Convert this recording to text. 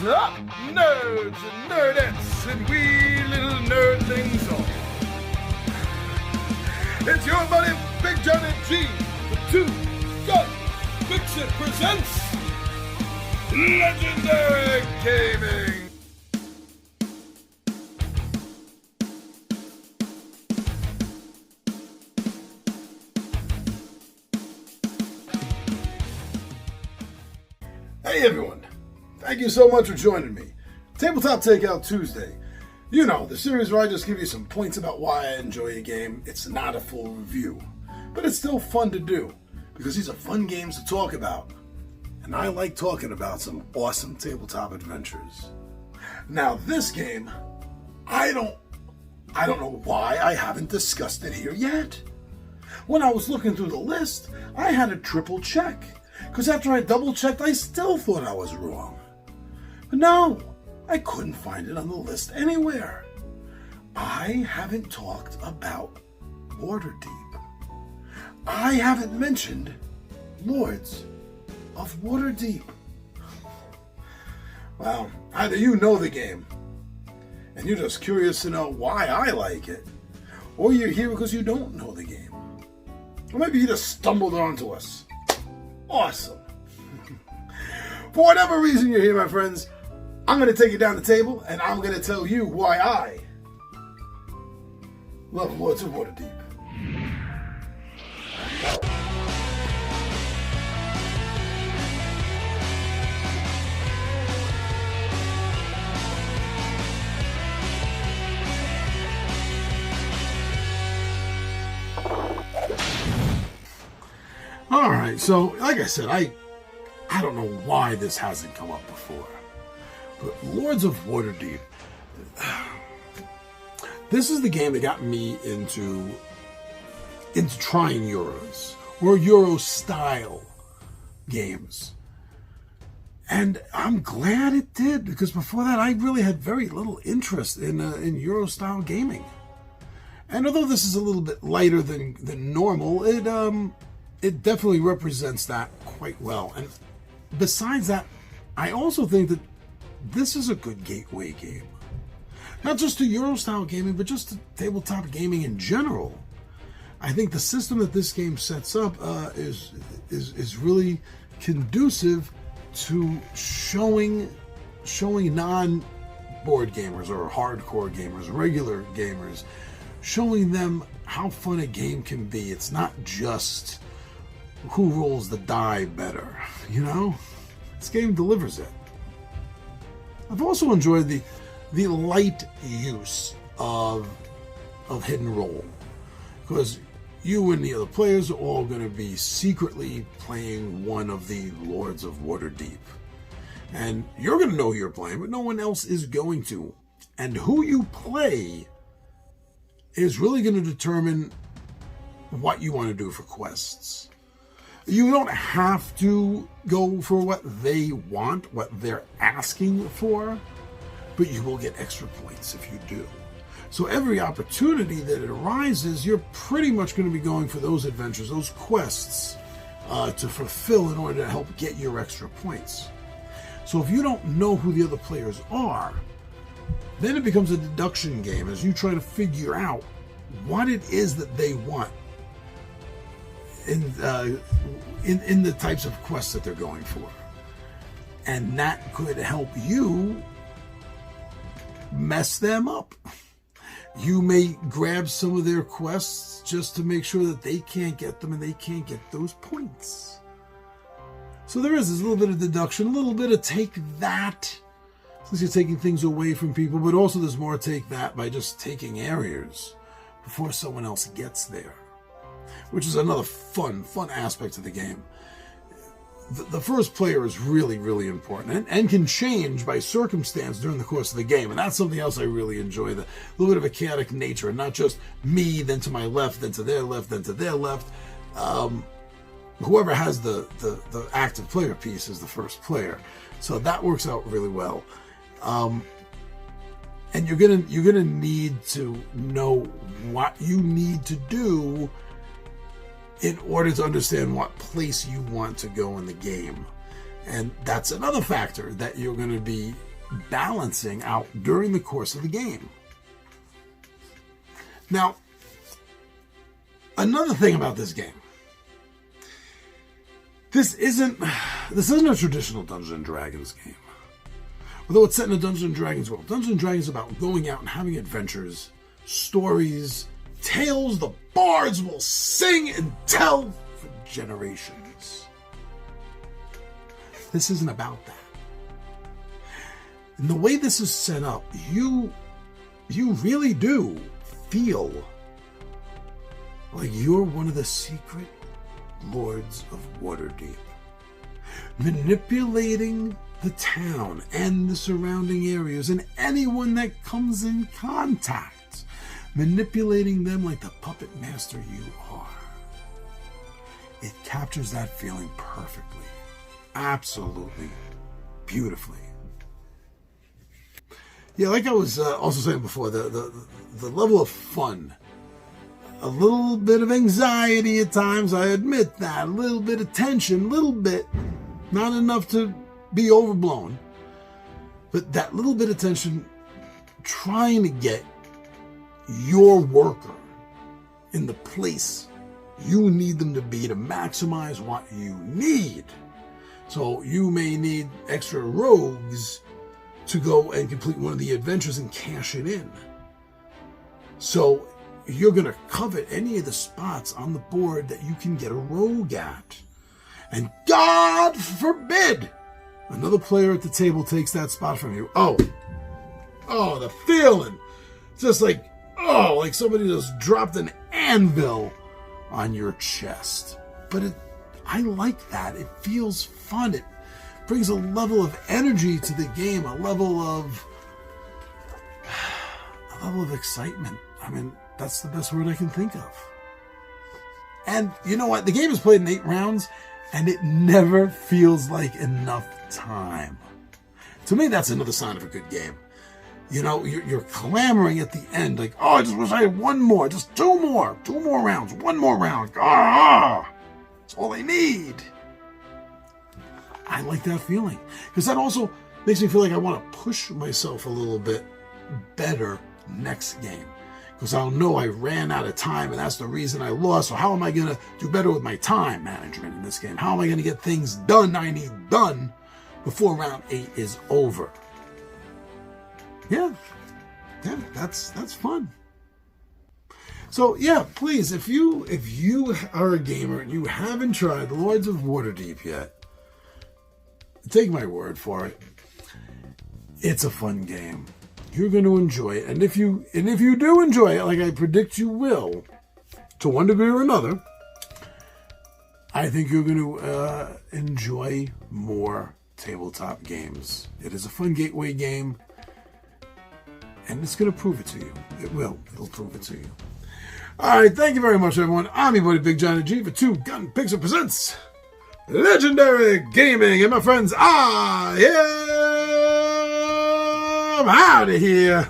up, nerds and nerdettes, and we little nerdlings all? It's your buddy Big John and G, the Two Gun Pixie presents Legendary Gaming. Hey everyone, thank you so much for joining me. Tabletop Takeout Tuesday. You know, the series where I just give you some points about why I enjoy a game. It's not a full review, but it's still fun to do because these are fun games to talk about. And I like talking about some awesome tabletop adventures. Now this game, I don't know why I haven't discussed it here yet. When I was looking through the list, I had to triple check. Because after I double-checked, I still thought I was wrong. But no, I couldn't find it on the list anywhere. I haven't talked about Waterdeep. I haven't mentioned Lords of Waterdeep. Well, either you know the game, and you're just curious to know why I like it, or you're here because you don't know the game. Or maybe you just stumbled onto us. Awesome. For whatever reason you're here, my friends, I'm going to take it down the table and I'm going to tell you why I love Lords of Waterdeep. Alright, so like I said, I don't know why this hasn't come up before, but Lords of Waterdeep, this is the game that got me into trying Euros, or Euro-style games. And I'm glad it did, because before that I really had very little interest in Euro-style gaming. And although this is a little bit lighter than normal, it definitely represents that quite well. And besides that, I also think that this is a good gateway game. Not just to Euro-style gaming, but just to tabletop gaming in general. I think the system that this game sets up is really conducive to showing non-board gamers or hardcore gamers, regular gamers, showing them how fun a game can be. It's not just who rolls the die better, you know? This game delivers it. I've also enjoyed the light use of hidden roll, because you and the other players are all going to be secretly playing one of the Lords of Waterdeep. And you're going to know who you're playing, but no one else is going to. And who you play is really going to determine what you want to do for quests. You don't have to go for what they want, what they're asking for, but you will get extra points if you do. So every opportunity that it arises, you're pretty much going to be going for those adventures, those quests to fulfill in order to help get your extra points. So if you don't know who the other players are, then it becomes a deduction game as you try to figure out what it is that they want in the types of quests that they're going for. And that could help you mess them up. You may grab some of their quests just to make sure that they can't get them and they can't get those points. So there is this little bit of deduction, a little bit of take that, since you're taking things away from people, but also there's more take that by just taking areas before someone else gets there, which is another fun aspect of the game. The first player is really, really important and can change by circumstance during the course of the game. And that's something else I really enjoy, the little bit of a chaotic nature, and not just me, then to my left, then to their left, then to their left. Whoever has the active player piece is the first player. So that works out really well. And you're gonna need to know what you need to do in order to understand what place you want to go in the game. And that's another factor that you're going to be balancing out during the course of the game. Now, another thing about this game. This isn't a traditional Dungeons and Dragons game. Although it's set in a Dungeons and Dragons world. Dungeons and Dragons is about going out and having adventures, stories, tales the bards will sing and tell for generations. This isn't about that. And the way this is set up, you really do feel like you're one of the secret lords of Waterdeep, manipulating the town and the surrounding areas and anyone that comes in contact, manipulating them like the puppet master you are. It captures that feeling perfectly, absolutely beautifully. Yeah, like I was also saying before, the level of fun, a little bit of anxiety at times, I admit that, a little bit of tension, a little bit, not enough to be overblown, but that little bit of tension trying to get your worker in the place you need them to be to maximize what you need. So you may need extra rogues to go and complete one of the adventures and cash it in. So you're going to covet any of the spots on the board that you can get a rogue at. And God forbid another player at the table takes that spot from you. Oh, the feeling. Just like somebody just dropped an anvil on your chest. But I like that. It feels fun. It brings a level of energy to the game, a level of excitement. I mean, that's the best word I can think of. And you know what? The game is played in 8 rounds, and it never feels like enough time. To me, that's another sign of a good game. You know, you're clamoring at the end, like, oh, I just wish I had one more, just two more rounds, one more round. That's all I need. I like that feeling, because that also makes me feel like I want to push myself a little bit better next game. Because I'll know I ran out of time, and that's the reason I lost. So how am I going to do better with my time management in this game? How am I going to get things done I need done before round 8 is over? Yeah, that's fun. So yeah, please, if you are a gamer and you haven't tried the Lords of Waterdeep yet, take my word for it. It's a fun game. You're going to enjoy it, and if you do enjoy it, like I predict you will, to one degree or another, I think you're going to enjoy more tabletop games. It is a fun gateway game, and it's going to prove it to you. It will. It'll prove it to you. All right, thank you very much, everyone. I'm your buddy Big Johnny G for Two Gun Pixie presents Legendary Gaming, and my friends, I am out of here.